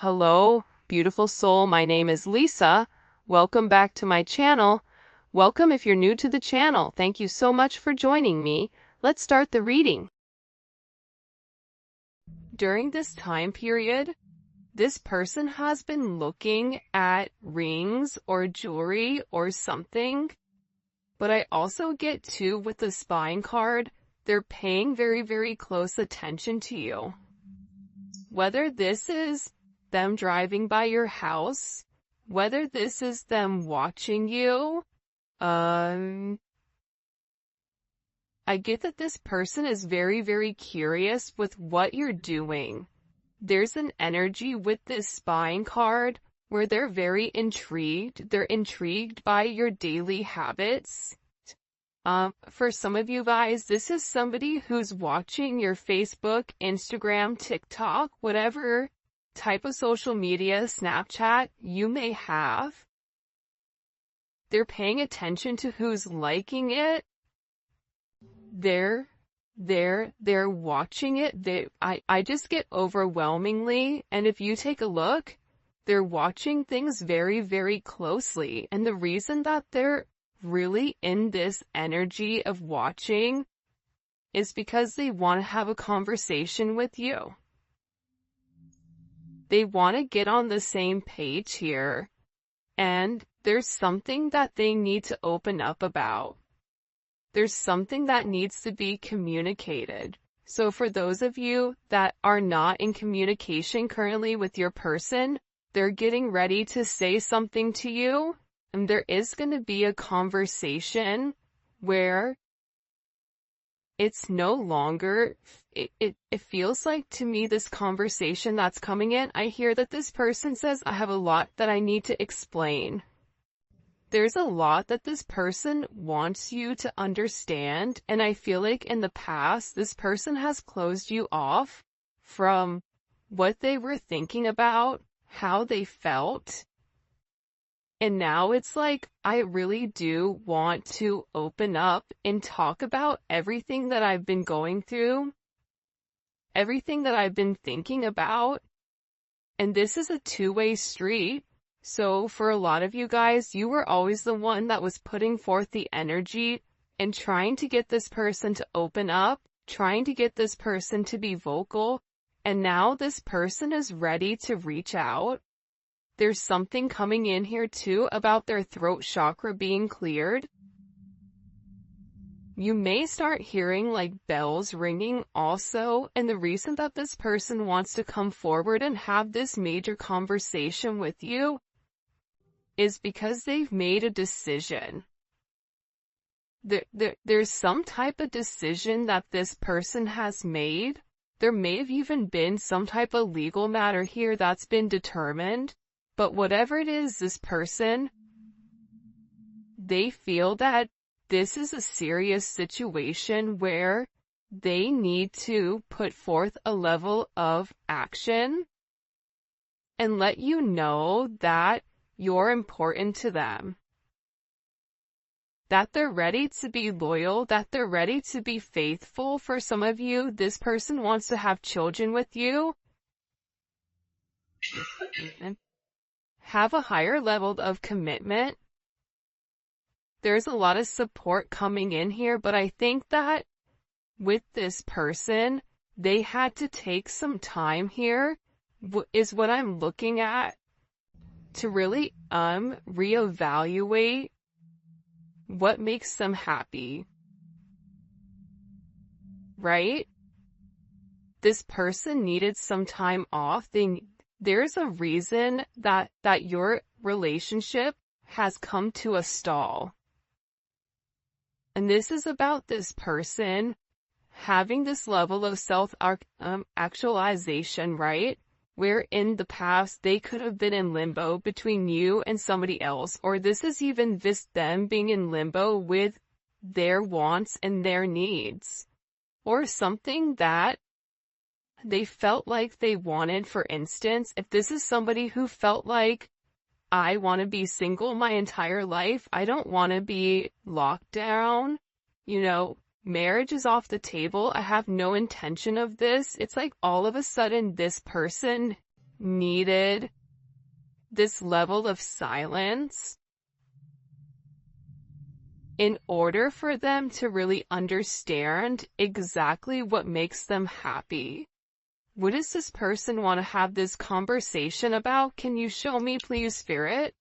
Hello, beautiful soul. My name is Lisa. Welcome back to my channel. Welcome if you're new to the channel. Thank you so much for joining me. Let's start the reading. During this time period, this person has been looking at rings or jewelry or something. But I also get too with the spine card, they're paying very, very close attention to you. Whether this is them driving by your house, whether this is them watching you, I get that this person is very, very curious with what you're doing. There's an energy with this spine card where they're very intrigued. They're intrigued by your daily habits. For some of you guys, this is somebody who's watching your Facebook, Instagram, TikTok, whatever type of social media, Snapchat you may have. They're paying attention to who's liking it. They're watching it. I just get overwhelmingly, and if you take a look, they're watching things very, very closely. And the reason that they're really in this energy of watching is because they want to have a conversation with you. They want to get on the same page here, and there's something that they need to open up about. There's something that needs to be communicated. So for those of you that are not in communication currently with your person, they're getting ready to say something to you. And there is going to be a conversation where it's no longer, it feels like to me this conversation that's coming in, I hear that this person says, I have a lot that I need to explain. There's a lot that this person wants you to understand, and I feel like in the past, this person has closed you off from what they were thinking about, how they felt. And now it's like, I really do want to open up and talk about everything that I've been going through, everything that I've been thinking about. And this is a two-way street. So for a lot of you guys, you were always the one that was putting forth the energy and trying to get this person to open up, trying to get this person to be vocal. And now this person is ready to reach out. There's something coming in here too about their throat chakra being cleared. You may start hearing like bells ringing also, and the reason that this person wants to come forward and have this major conversation with you is because they've made a decision. There's some type of decision that this person has made. There may have even been some type of legal matter here that's been determined. But whatever it is, this person, they feel that this is a serious situation where they need to put forth a level of action and let you know that you're important to them. That they're ready to be loyal, that they're ready to be faithful. For some of you, this person wants to have children with you. Have a higher level of commitment. There's a lot of support coming in here, but I think that with this person, they had to take some time here, is what I'm looking at, to really reevaluate what makes them happy. Right? This person needed some time off. There's a reason that your relationship has come to a stall. And this is about this person having this level of self-actualization, right? Where in the past they could have been in limbo between you and somebody else, or this is even just them being in limbo with their wants and their needs, or something that they felt like they wanted. For instance, if this is somebody who felt like, I want to be single my entire life, I don't want to be locked down, marriage is off the table, I have no intention of this. It's like all of a sudden this person needed this level of silence in order for them to really understand exactly what makes them happy. What does this person want to have this conversation about? Can you show me, please, Spirit?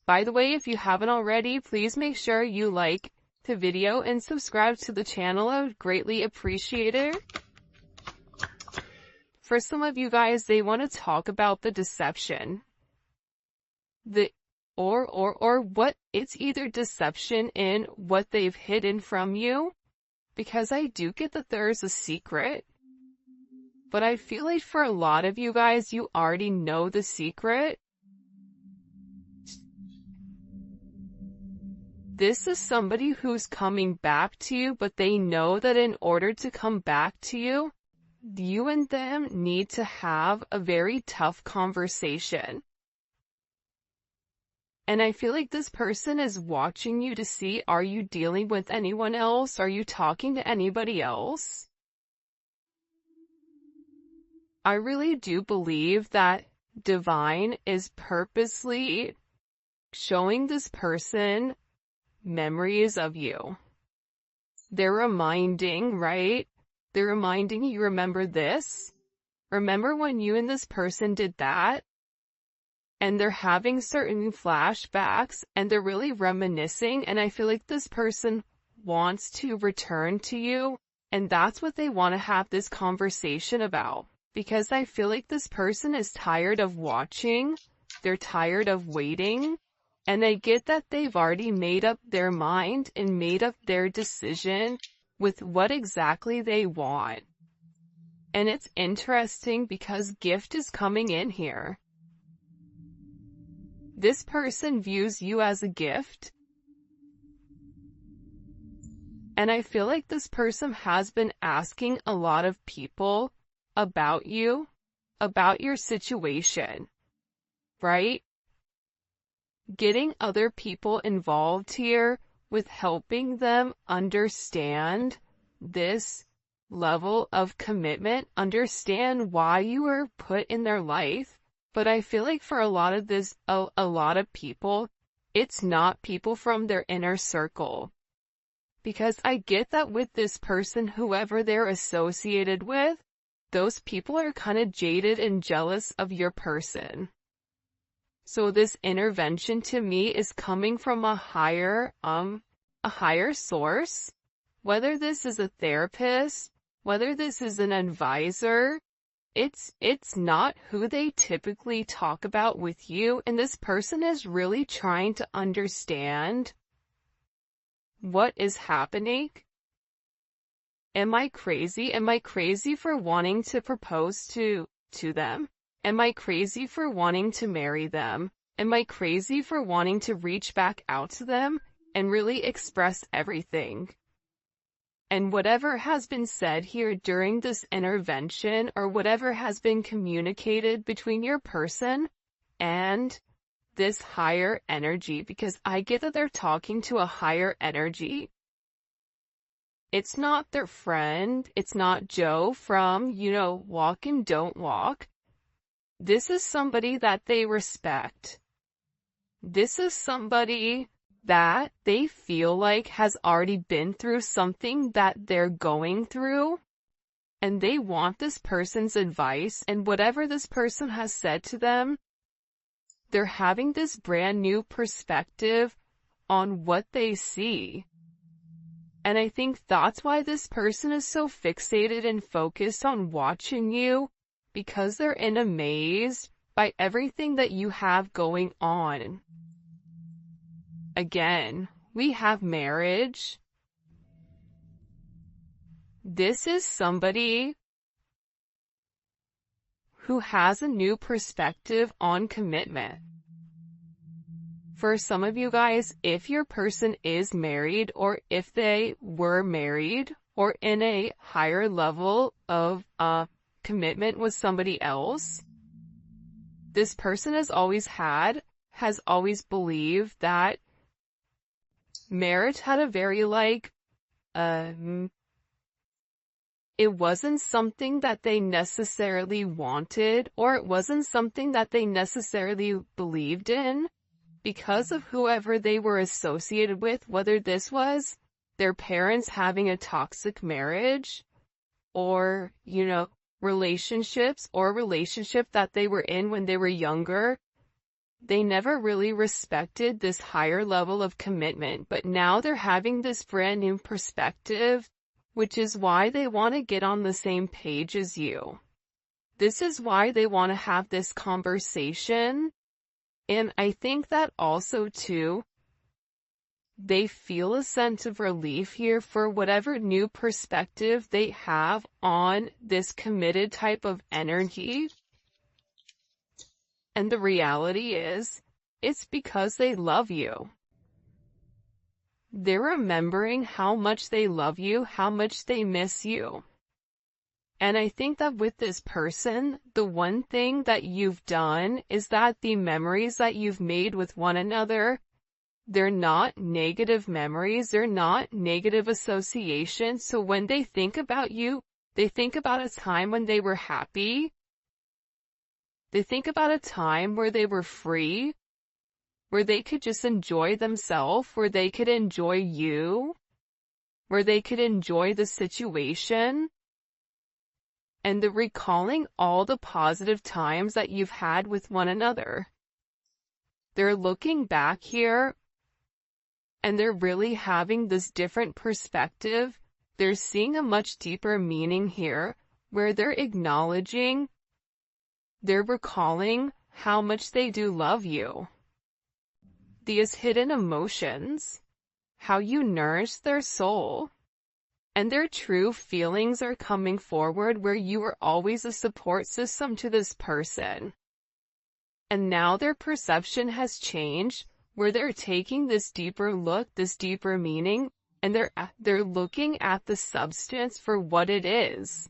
By the way, if you haven't already, please make sure you like the video and subscribe to the channel. I would greatly appreciate it. For some of you guys, they want to talk about the deception. Or what, it's either deception in what they've hidden from you, because I do get that there's a secret, but I feel like for a lot of you guys, you already know the secret. This is somebody who's coming back to you, but they know that in order to come back to you, you and them need to have a very tough conversation. And I feel like this person is watching you to see, are you dealing with anyone else? Are you talking to anybody else? I really do believe that Divine is purposely showing this person memories of you. They're reminding, right? They're reminding you, remember this? Remember when you and this person did that? And they're having certain flashbacks and they're really reminiscing, and I feel like this person wants to return to you, and that's what they want to have this conversation about. Because I feel like this person is tired of watching, they're tired of waiting, and I get that they've already made up their mind and made up their decision with what exactly they want. And it's interesting because gift is coming in here. This person views you as a gift. And I feel like this person has been asking a lot of people about you, about your situation, right? Getting other people involved here with helping them understand this level of commitment, understand why you were put in their life. But I feel like for a lot of people, it's not people from their inner circle. Because I get that with this person, whoever they're associated with, those people are kind of jaded and jealous of your person. So this intervention to me is coming from a higher source. Whether this is a therapist, whether this is an advisor, it's not who they typically talk about with you, and this person is really trying to understand what is happening. Am I crazy? Am I crazy for wanting to propose to them? Am I crazy for wanting to marry them? Am I crazy for wanting to reach back out to them and really express everything? And whatever has been said here during this intervention, or whatever has been communicated between your person and this higher energy, because I get that they're talking to a higher energy. It's not their friend. It's not Joe from, Walk and Don't Walk. This is somebody that they respect. This is somebody that they feel like has already been through something that they're going through, and they want this person's advice, and whatever this person has said to them, they're having this brand new perspective on what they see. And I think that's why this person is so fixated and focused on watching you, because they're in a maze by everything that you have going on. Again, we have marriage. This is somebody who has a new perspective on commitment. For some of you guys, if your person is married, or if they were married, or in a higher level of commitment with somebody else, this person has always believed that marriage had a very it wasn't something that they necessarily wanted, or it wasn't something that they necessarily believed in because of whoever they were associated with, whether this was their parents having a toxic marriage, or, relationships, or a relationship that they were in when they were younger. They never really respected this higher level of commitment, but now they're having this brand new perspective, which is why they want to get on the same page as you. This is why they want to have this conversation. And I think that also too, they feel a sense of relief here for whatever new perspective they have on this committed type of energy. And the reality is, it's because they love you. They're remembering how much they love you, how much they miss you. And I think that with this person, the one thing that you've done is that the memories that you've made with one another, they're not negative memories, they're not negative associations. So when they think about you, they think about a time when they were happy. They think about a time where they were free, where they could just enjoy themselves, where they could enjoy you, where they could enjoy the situation. And they're recalling all the positive times that you've had with one another. They're looking back here, and they're really having this different perspective. They're seeing a much deeper meaning here, where they're acknowledging, they're recalling how much they do love you. These hidden emotions, how you nourish their soul, and their true feelings are coming forward where you were always a support system to this person. And now their perception has changed, where they're taking this deeper look, this deeper meaning, and they're looking at the substance for what it is.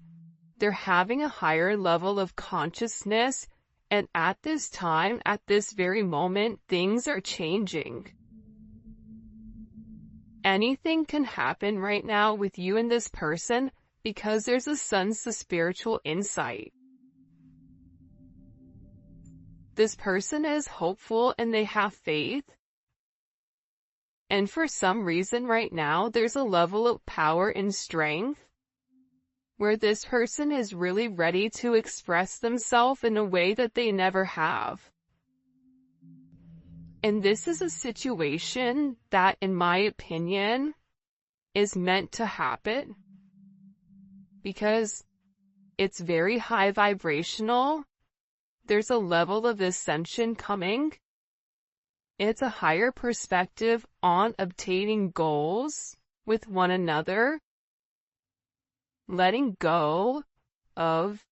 They're having a higher level of consciousness, and at this time, at this very moment, things are changing. Anything can happen right now with you and this person because there's a sense of spiritual insight. This person is hopeful and they have faith. And for some reason right now, there's a level of power and strength where this person is really ready to express themselves in a way that they never have. And this is a situation that, in my opinion, is meant to happen because it's very high vibrational. There's a level of ascension coming. It's a higher perspective on obtaining goals with one another, letting go of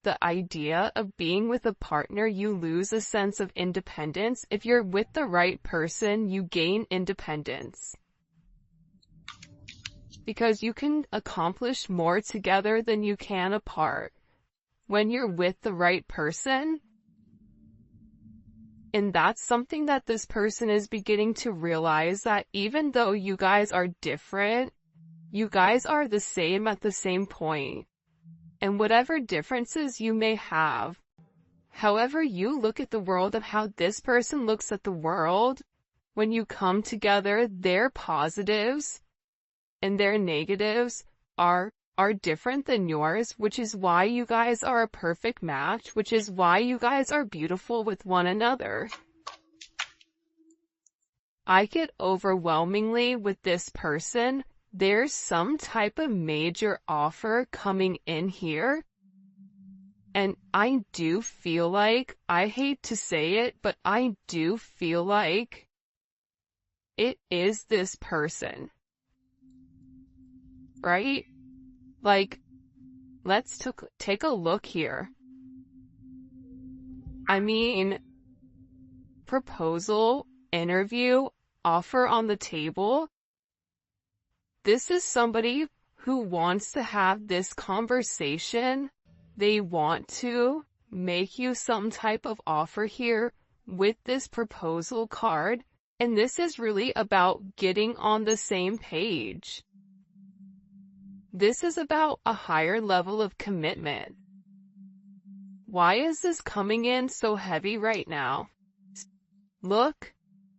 the idea of being with a partner. You lose a sense of independence. If you're with the right person, you gain independence because you can accomplish more together than you can apart when you're with the right person. And that's something that this person is beginning to realize, that even though you guys are different, you guys are the same at the same point. And whatever differences you may have, however you look at the world and how this person looks at the world, when you come together, their positives and their negatives are different than yours, which is why you guys are a perfect match, which is why you guys are beautiful with one another. I get overwhelmingly with this person, there's some type of major offer coming in here. And I do feel like, I hate to say it, but I do feel like it is this person. Right? Like, let's take a look here. I mean, proposal, interview, offer on the table. This is somebody who wants to have this conversation. They want to make you some type of offer here with this proposal card. And this is really about getting on the same page. This is about a higher level of commitment. Why is this coming in so heavy right now? Look,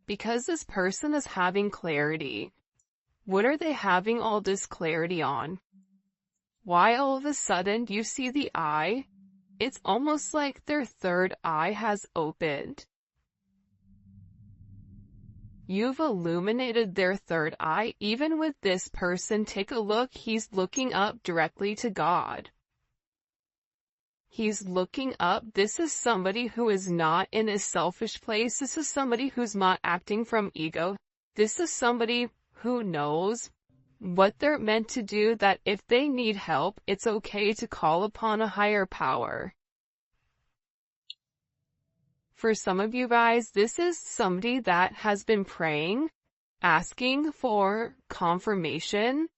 because this person is having clarity. What are they having all this clarity on? Why all of a sudden you see the eye? It's almost like their third eye has opened. You've illuminated their third eye. Even with this person, take a look, he's looking up directly to God. He's looking up. This is somebody who is not in a selfish place. This is somebody who's not acting from ego. This is somebody who knows what they're meant to do, that if they need help, it's okay to call upon a higher power. For some of you guys, this is somebody that has been praying, asking for confirmation,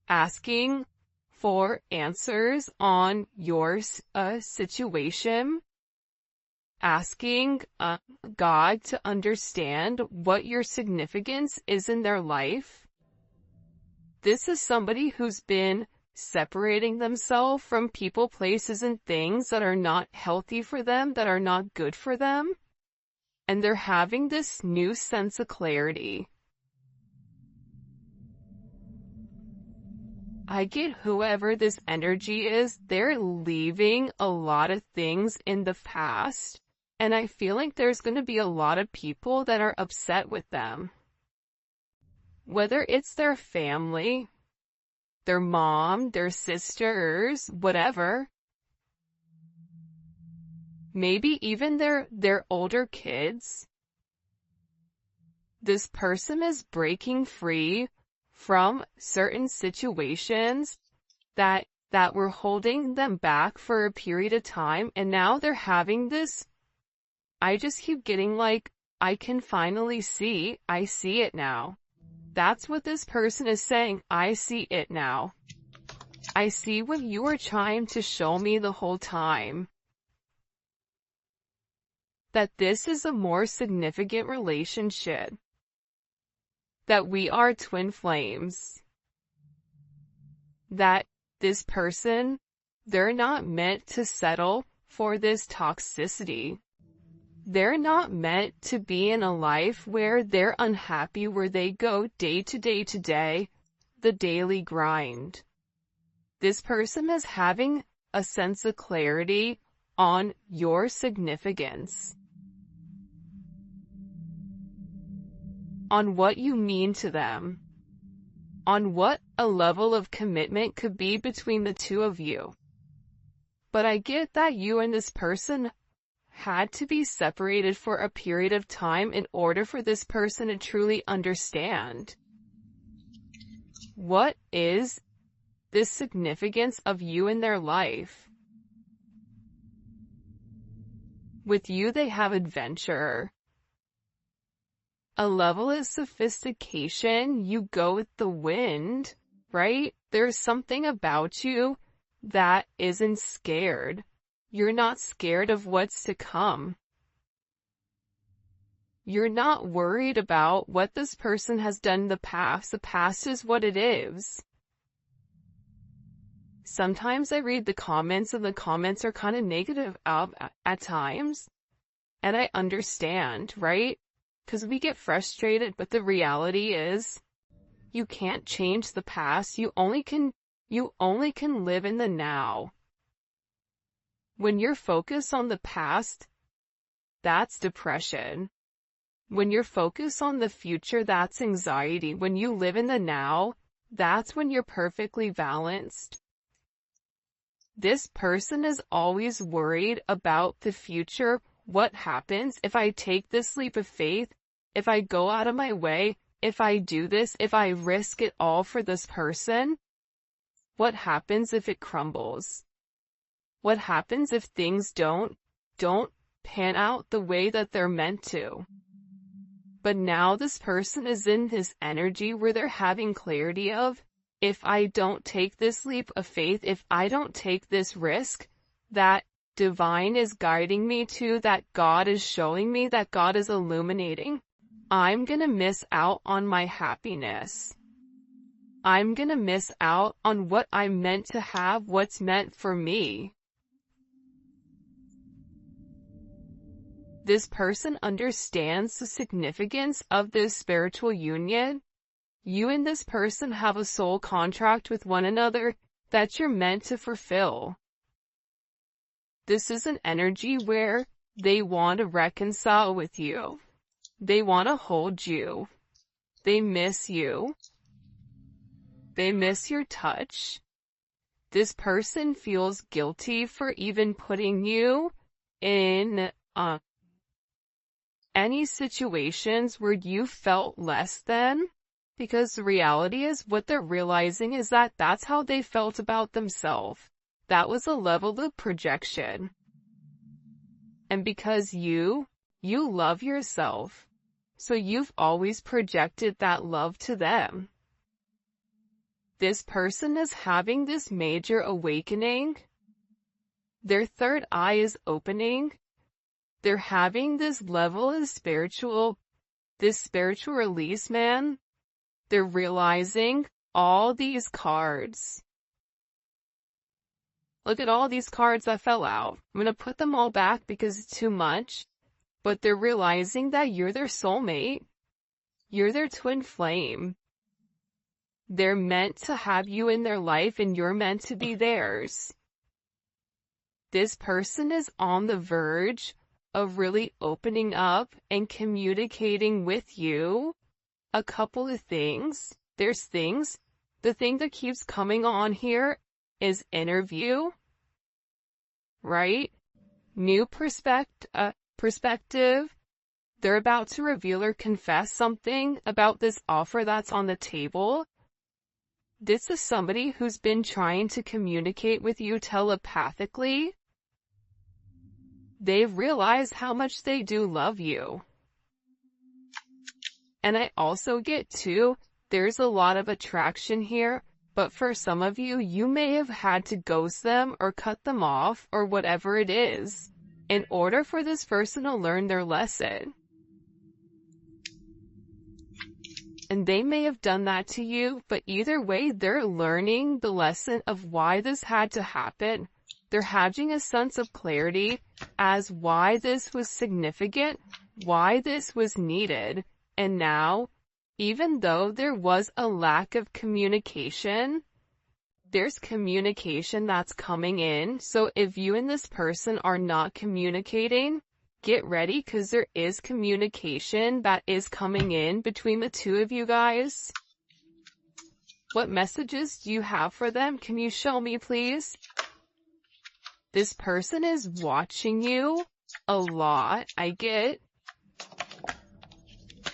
asking for answers on your situation, asking God to understand what your significance is in their life. This is somebody who's been separating themselves from people, places, and things that are not healthy for them, that are not good for them. And they're having this new sense of clarity. I get whoever this energy is, they're leaving a lot of things in the past. And I feel like there's going to be a lot of people that are upset with them. Whether it's their family, their mom, their sisters, whatever. Maybe even their older kids. This person is breaking free from certain situations that were holding them back for a period of time, and now they're having this. I just keep getting like, I can finally see, I see it now. That's what this person is saying. I see it now. I see what you were trying to show me the whole time. That this is a more significant relationship. That we are twin flames. That this person, they're not meant to settle for this toxicity. They're not meant to be in a life where they're unhappy, where they go day to day, the daily grind. This person is having a sense of clarity on your significance, on what you mean to them, on what a level of commitment could be between the two of you. But I get that you and this person had to be separated for a period of time in order for this person to truly understand what is the significance of you in their life. With you, they have adventure, a level of sophistication. You go with the wind, right? There's something about you that isn't scared. You're not scared of what's to come. You're not worried about what this person has done in the past. The past is what it is. Sometimes I read the comments, and the comments are kind of negative at times. And I understand, right? Because we get frustrated, but the reality is, you can't change the past. You only can live in the now. When you're focused on the past, that's depression. When you're focused on the future, that's anxiety. When you live in the now, that's when you're perfectly balanced. This person is always worried about the future. What happens if I take this leap of faith? If I go out of my way? If I do this? If I risk it all for this person? What happens if it crumbles? What happens if things don't pan out the way that they're meant to? But now this person is in this energy where they're having clarity of, if I don't take this leap of faith, if I don't take this risk, that divine is guiding me to, that God is showing me, that God is illuminating, I'm gonna miss out on my happiness. I'm gonna miss out on what I'm meant to have, what's meant for me. This person understands the significance of this spiritual union. You and this person have a soul contract with one another that you're meant to fulfill. This is an energy where they want to reconcile with you. They want to hold you. They miss you. They miss your touch. This person feels guilty for even putting you in any situations where you felt less than, because the reality is what they're realizing is that that's how they felt about themselves. That was a level of projection. And because you love yourself, so you've always projected that love to them. This person is having this major awakening. Their third eye is opening. They're having this level of spiritual release, man. They're realizing all these cards. Look at all these cards that fell out. I'm going to put them all back because it's too much. But they're realizing that you're their soulmate. You're their twin flame. They're meant to have you in their life and you're meant to be theirs. This person is on the verge of really opening up and communicating with you a couple of things. There's things. The thing that keeps coming on here is interview, right? New perspective. They're about to reveal or confess something about this offer that's on the table. This is somebody who's been trying to communicate with you telepathically. They've realized how much they do love you. And I also get too, there's a lot of attraction here, but for some of you, you may have had to ghost them or cut them off or whatever it is in order for this person to learn their lesson. And they may have done that to you, but either way, they're learning the lesson of why this had to happen. They're having a sense of clarity as why this was significant, why this was needed. And now, even though there was a lack of communication, there's communication that's coming in. So if you and this person are not communicating, get ready because there is communication that is coming in between the two of you guys. What messages do you have for them? Can you show me, please? This person is watching you a lot. I get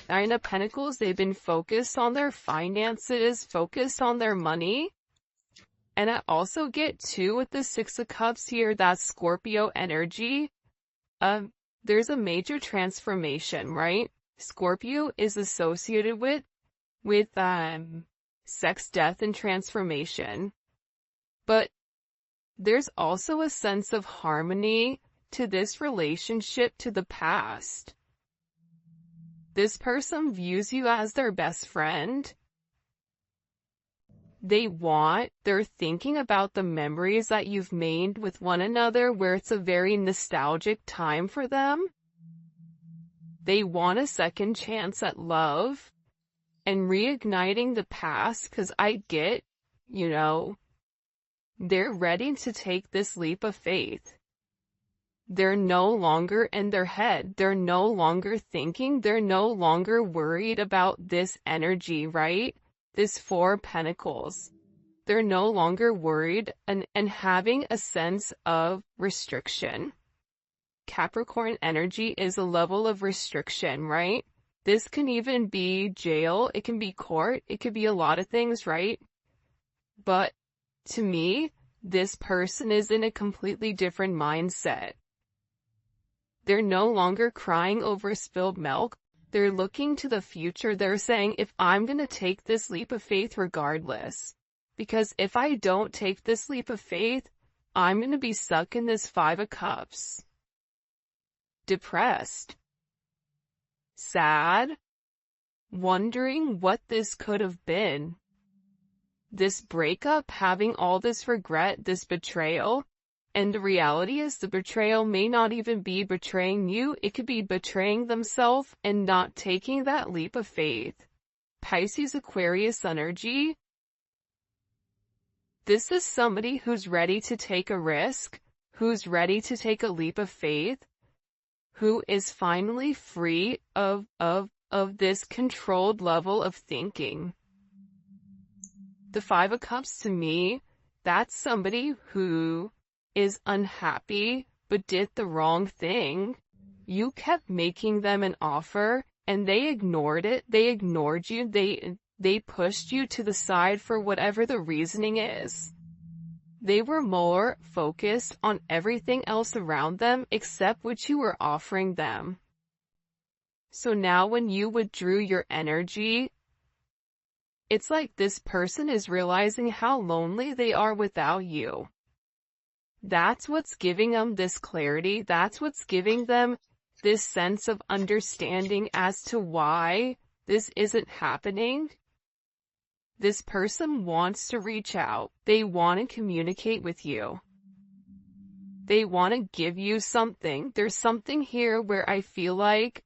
Nine of Pentacles. They've been focused on their finances, focused on their money. And I also get too with the Six of Cups here, that Scorpio energy. There's a major transformation, right? Scorpio is associated with sex, death, and transformation. But there's also a sense of harmony to this relationship to the past. This person views you as their best friend. They're thinking about the memories that you've made with one another where it's a very nostalgic time for them. They want a second chance at love and reigniting the past because I get, they're ready to take this leap of faith. They're no longer in their head. They're no longer thinking. They're no longer worried about this energy, right? This Four of Pentacles. They're no longer worried and having a sense of restriction. Capricorn energy is a level of restriction, right? This can even be jail. It can be court. It could be a lot of things, right? But to me, this person is in a completely different mindset. They're no longer crying over spilled milk. They're looking to the future. They're saying, if I'm going to take this leap of faith regardless, because if I don't take this leap of faith, I'm going to be stuck in this Five of Cups. Depressed. Sad. Wondering what this could have been. this breakup, having all this regret, this betrayal. And the reality is the betrayal may not even be betraying you, it could be betraying themselves and not taking that leap of faith. Pisces Aquarius energy. This is somebody who's ready to take a risk, who's ready to take a leap of faith, who is finally free of this controlled level of thinking. The Five of Cups, to me, that's somebody who is unhappy but did the wrong thing. You kept making them an offer and they ignored it. They ignored you. They pushed you to the side for whatever the reasoning is. They were more focused on everything else around them except what you were offering them. So now when you withdrew your energy, it's like this person is realizing how lonely they are without you. That's what's giving them this clarity. That's what's giving them this sense of understanding as to why this isn't happening. This person wants to reach out. They want to communicate with you. They want to give you something. There's something here where I feel like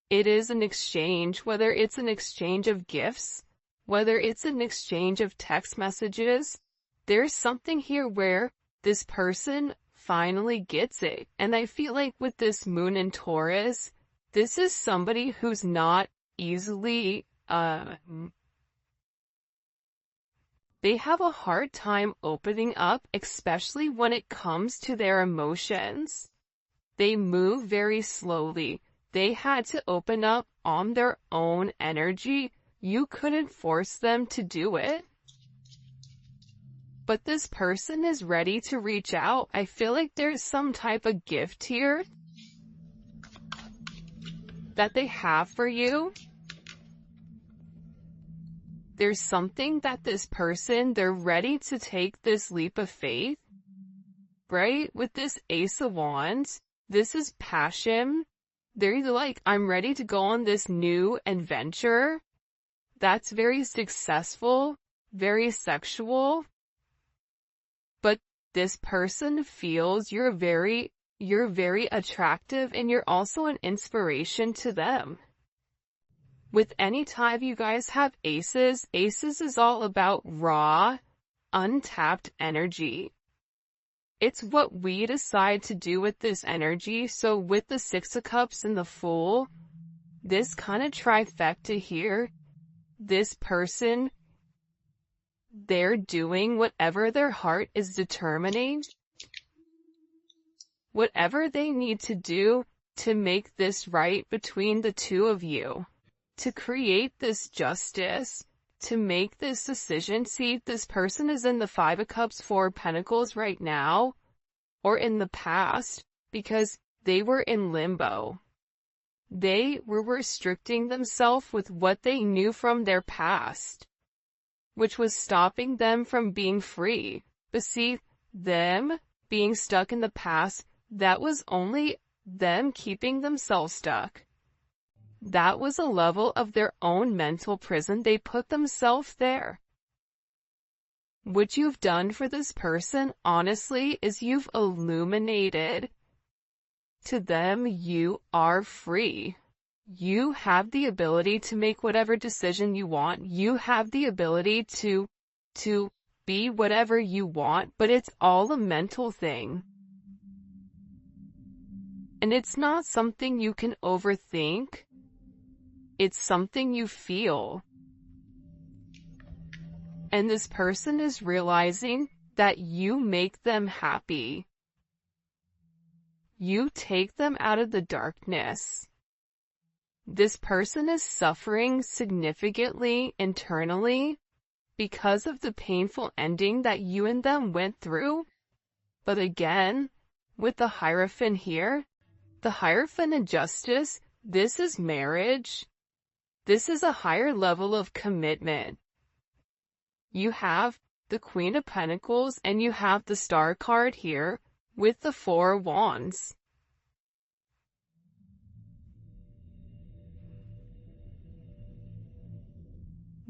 it is an exchange, whether it's an exchange of gifts, whether it's an exchange of text messages. There's something here where this person finally gets it. And I feel like with this moon in Taurus, this is somebody who's not easily, they have a hard time opening up, especially when it comes to their emotions. They move very slowly. They had to open up on their own energy. You couldn't force them to do it. But this person is ready to reach out. I feel like there's some type of gift here that they have for you. There's something that this person, they're ready to take this leap of faith, right? With this Ace of Wands, this is passion. They're like, I'm ready to go on this new adventure. That's very successful, very sexual. But this person feels you're very attractive and you're also an inspiration to them. With any time you guys have aces is all about raw, untapped energy. It's what we decide to do with this energy. So with the Six of Cups and the Fool, this kind of trifecta here, this person, they're doing whatever their heart is determining, whatever they need to do to make this right between the two of you, to create this justice, to make this decision. See, this person is in the Five of Cups, Four of Pentacles right now, or in the past, because they were in limbo. They were restricting themselves with what they knew from their past, which was stopping them from being free. But see, them being stuck in the past, that was only them keeping themselves stuck. That was a level of their own mental prison. They put themselves there. What you've done for this person, honestly, is you've illuminated to them you are free. You have the ability to make whatever decision you want. You have the ability to be whatever you want, but it's all a mental thing. And it's not something you can overthink. It's something you feel. And this person is realizing that you make them happy. You take them out of the darkness. This person is suffering significantly internally because of the painful ending that you and them went through. But again, with the Hierophant here, the Hierophant in Justice, this is marriage. This is a higher level of commitment. You have the Queen of Pentacles and you have the Star card here with the Four of Wands.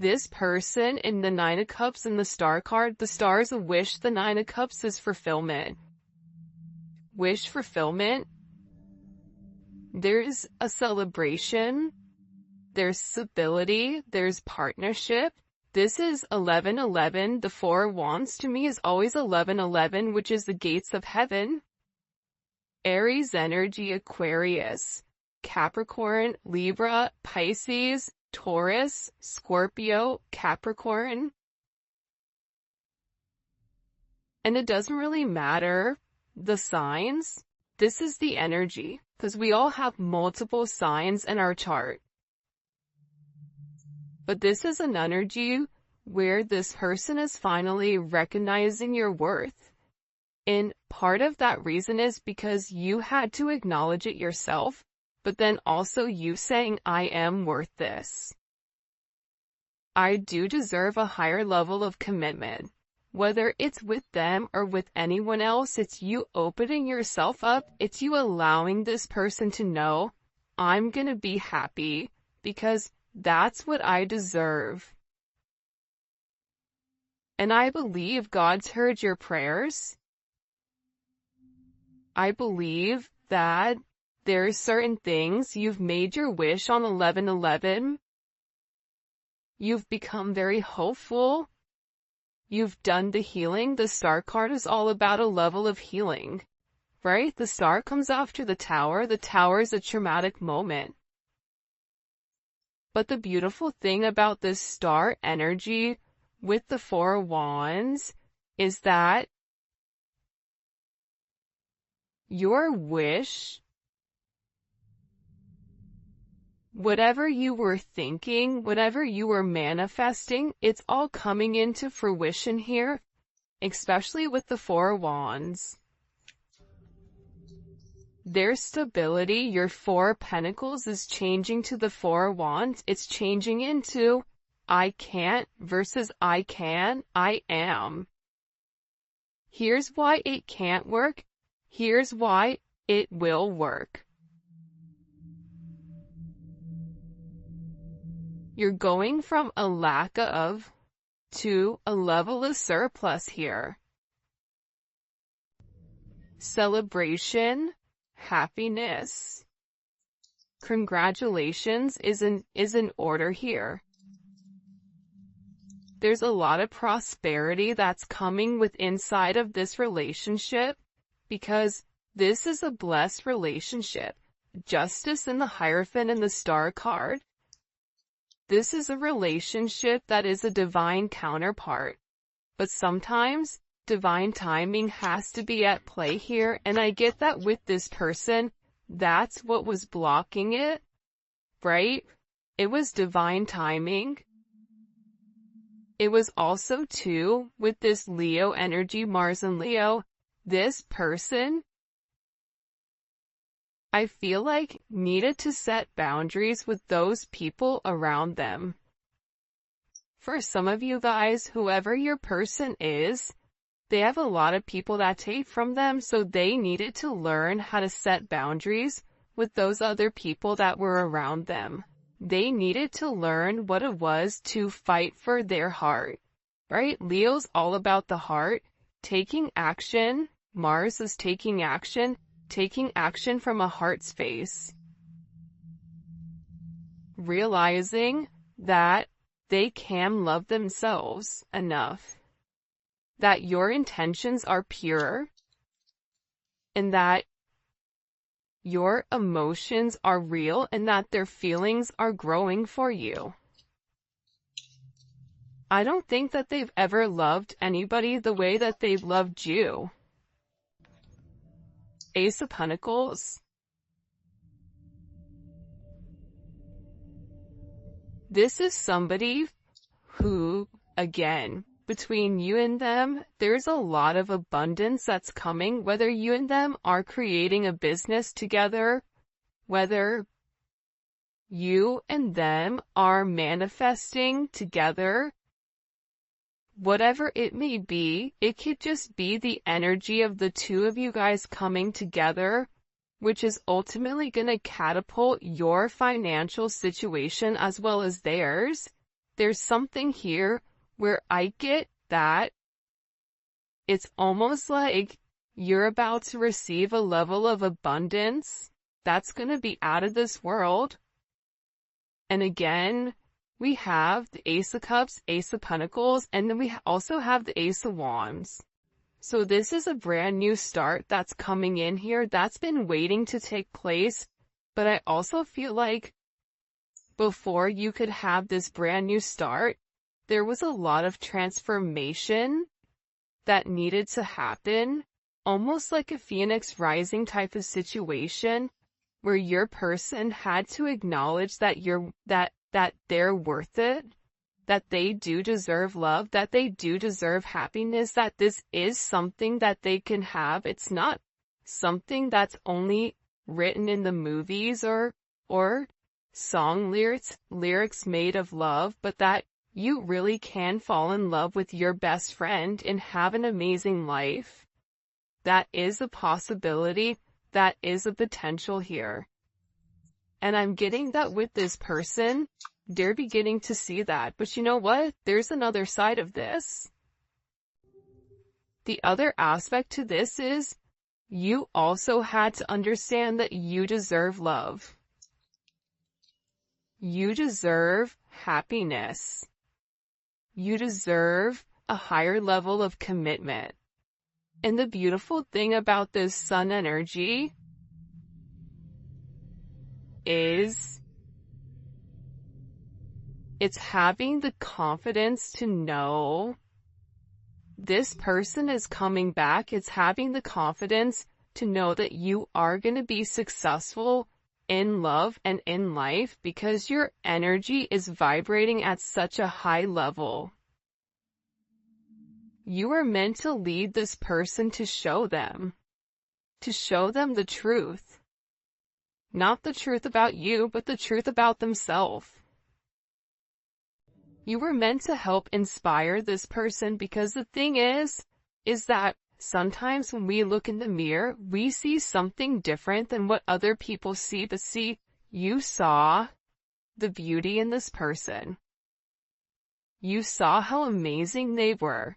This person in the Nine of Cups and the Star card, the Star is a wish, the Nine of Cups is fulfillment. Wish fulfillment. There's a celebration. There's stability. There's partnership. This is 1111. The Four of Wands to me is always 1111, which is the gates of heaven. Aries energy, Aquarius, Capricorn, Libra, Pisces, Taurus, Scorpio, Capricorn. And it doesn't really matter the signs. This is the energy, because we all have multiple signs in our chart. But this is an energy where this person is finally recognizing your worth. And part of that reason is because you had to acknowledge it yourself, but then also you saying, I am worth this. I do deserve a higher level of commitment. Whether it's with them or with anyone else, it's you opening yourself up. It's you allowing this person to know, I'm gonna be happy because that's what I deserve. And I believe God's heard your prayers. I believe that there are certain things you've made your wish on 1111. You've become very hopeful. You've done the healing. The Star card is all about a level of healing, right? The Star comes after the Tower. The Tower is a traumatic moment. But the beautiful thing about this Star energy with the Four of Wands is that your wish, whatever you were thinking, whatever you were manifesting, it's all coming into fruition here, especially with the Four of Wands. There's stability. Your Four of Pentacles is changing to the Four of Wands. It's changing into I can't versus I can, I am. Here's why it can't work. Here's why it will work. You're going from a lack of to a level of surplus here. Celebration, happiness, congratulations is in order here. There's a lot of prosperity that's coming with inside of this relationship because this is a blessed relationship. Justice in the Hierophant and the Star card. This is a relationship that is a divine counterpart. But sometimes divine timing has to be at play here, and I get that with this person, that's what was blocking it, right? It was divine timing. It was also too, with this Leo energy, Mars and Leo, this person, I feel like, needed to set boundaries with those people around them. For some of you guys, whoever your person is, they have a lot of people that take from them, so they needed to learn how to set boundaries with those other people that were around them. They needed to learn what it was to fight for their heart, right? Leo's all about the heart, taking action. Mars is taking action from a heart space. Realizing that they can love themselves enough, that your intentions are pure, and that your emotions are real, and that their feelings are growing for you. I don't think that they've ever loved anybody the way that they've loved you. Ace of Pentacles. This is somebody who, again, between you and them, there's a lot of abundance that's coming, whether you and them are creating a business together, whether you and them are manifesting together, whatever it may be, it could just be the energy of the two of you guys coming together, which is ultimately going to catapult your financial situation as well as theirs, there's something here where I get that it's almost like you're about to receive a level of abundance that's going to be out of this world. And again, we have the Ace of Cups, Ace of Pentacles, and then we also have the Ace of Wands. So this is a brand new start that's coming in here that's been waiting to take place. But I also feel like before you could have this brand new start, there was a lot of transformation that needed to happen, almost like a phoenix rising type of situation where your person had to acknowledge that that they're worth it, that they do deserve love, that they do deserve happiness, that this is something that they can have. It's not something that's only written in the movies or song lyrics made of love, but that you really can fall in love with your best friend and have an amazing life. That is a possibility. That is a potential here. And I'm getting that with this person, they're beginning to see that. But you know what? There's another side of this. The other aspect to this is you also had to understand that you deserve love. You deserve happiness. You deserve a higher level of commitment. And the beautiful thing about this sun energy is it's having the confidence to know this person is coming back. It's having the confidence to know that you are going to be successful in love and in life because your energy is vibrating at such a high level. You are meant to lead this person to show them the truth. Not the truth about you, but the truth about themselves. You were meant to help inspire this person because the thing is that sometimes when we look in the mirror, we see something different than what other people see. But see, you saw the beauty in this person. You saw how amazing they were.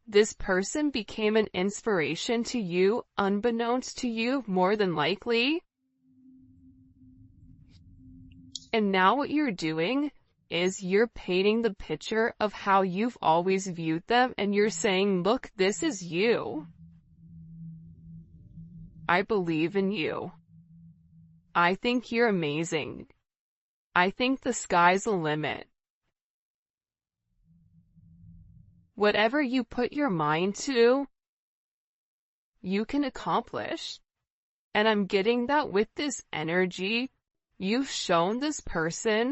This person became an inspiration to you, unbeknownst to you, more than likely. And now what you're doing is you're painting the picture of how you've always viewed them, and you're saying, look, this is you. I believe in you. I think you're amazing. I think the sky's the limit. Whatever you put your mind to, you can accomplish. And I'm getting that with this energy. You've shown this person